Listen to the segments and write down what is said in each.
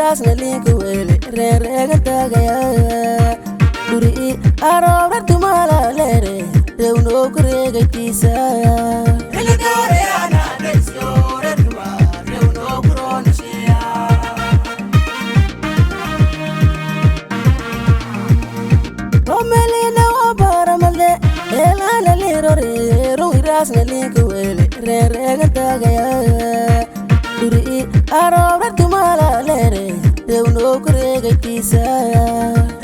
irasna linku wele rega tagaya duri arora tumala lere reuno kurega tisa elegare ana desore tuma reuno kuronshia romelina obaramale elana lirore ru irasna linku wele rega tagaya duri arora tumala lere reuno kurega tisa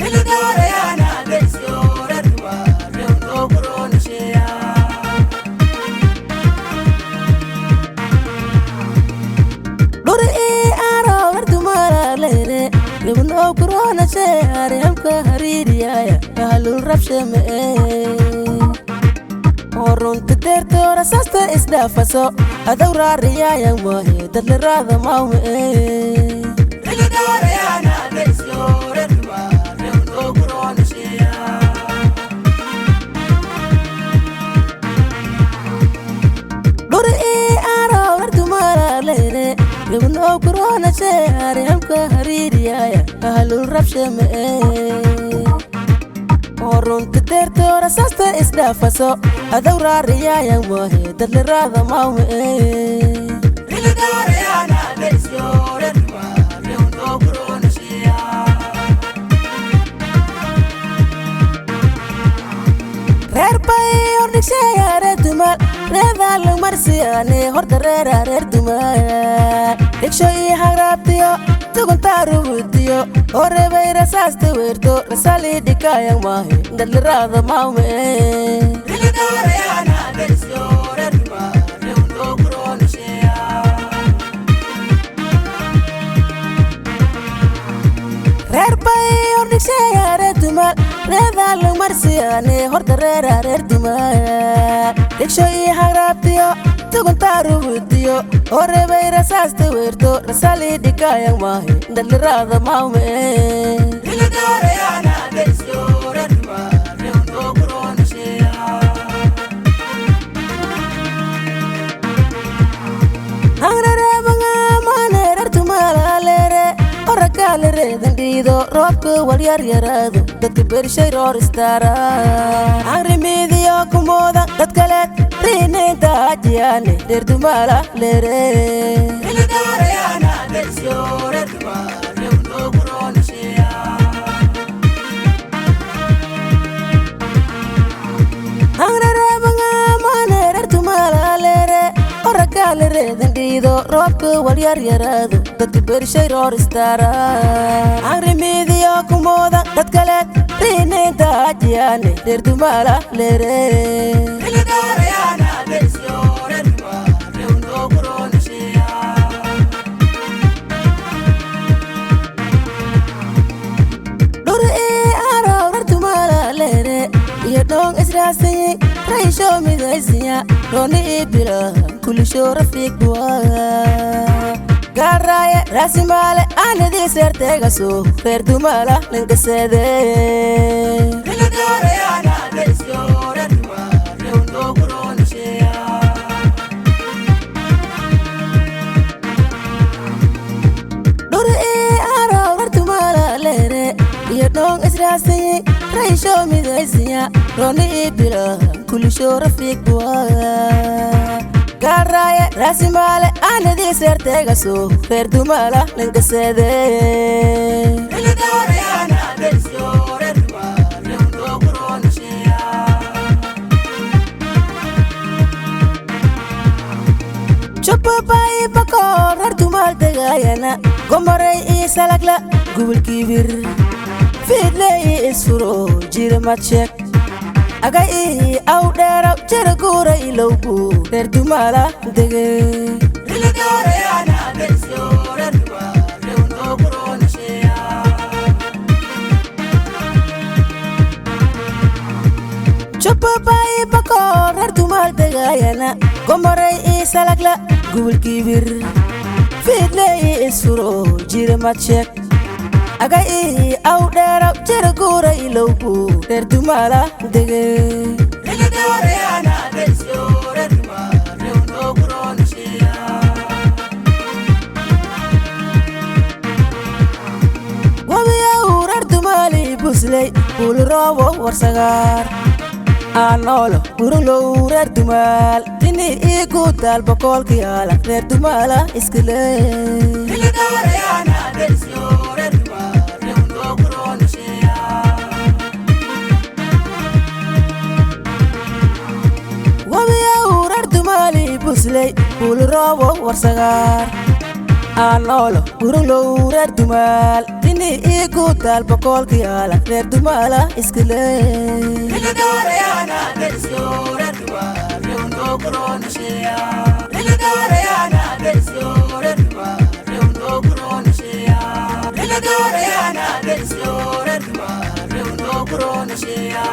elegare ana desore tuma reuno kuronshia duri arora tumala lere reuno kuronshia remka haridiya halul rabshame orunta tertora sasta isdafaso adawra riya mohe dadlarada mawme elegare ana desore tuma reuno kuronshia duri arora tumala lere reuno kuronshia remka haridiya halul rabshame orunta tertora sasta isdafaso adawra riya mohe dadlarada mawme elegare ana desore tuma reuno kuronshia rerbay ornishaya tuma redal marsiane hordarera tuma ikshoy harabtiyo tuguntarudiyo orebay rasaste werto rasali dikaya mahe dadlarada mawme elegare ana desore tuma reuno kuronshia rerbay ornishaya tuma redal marsiane hordarera tuma ikshoy harabtiyo tuguntarudiyo orebay rasaste werto rasali dikaya mahe dadlarada mawme elegare ana desore tuma reuno kuronshia angrere banga manere tumala lere orakalere dandido robku walyar yarado dadka bershay roristara angri midiyo kumoda dadkale rinenta ajiyane tumala lere elegare ana desore tuma reuno kuronshia angrere banga manere tumala lere orakalere dandido robku walyar yarado dadka bershay roristara angri midiyo kumoda dadkale rinenta ajiyane tumala lere elegare ana desore tuma reuno kuronshia duri arora tumala lere yedong israsay raisho midaysiya roni ibira kulisho rafik bua garaya rasimale anedi sertegaso tumala lenkasede elegare ana desore tuma reuno kuronshia duri arora tumala lere yedong israsay raisho midaysiya roni ibira kulisho rafik bua garaya rasimale anedi sertegaso tumala lenkasede elegare ana desore tuma reuno kuronshia chupa pai pakor tumal tegayana gomaray isalakla gubul kibir fidle isfuro jirmachek aga au dera chergura ilobu tumala dege elegare ana desore tuma reuno kuronshia chupa pai pakor tumal tegayana gomaray isalakla gubul kibir fidle isfuro jirmachek aga au dera chergura ilobu tumala dege elegare ana desore tuma reuno kuronshia busley bulrobo warsagar anolo gurulo rer dumal tini igu dal bokol kiyala rer dumala iskile ilidare ana desyo rer dumal reundo gurona sheya wabiya rer dumali busley bulrobo warsagar anolo gurulo rer dumal tini igu dal bokol kiyala rer dumala iskile ilidare ana desyo rer dumal reundo gurona sheya ilidare ana desyo rer dumal reundo gurona sheya ilidare ana desyo rer dumal reundo gurona sheya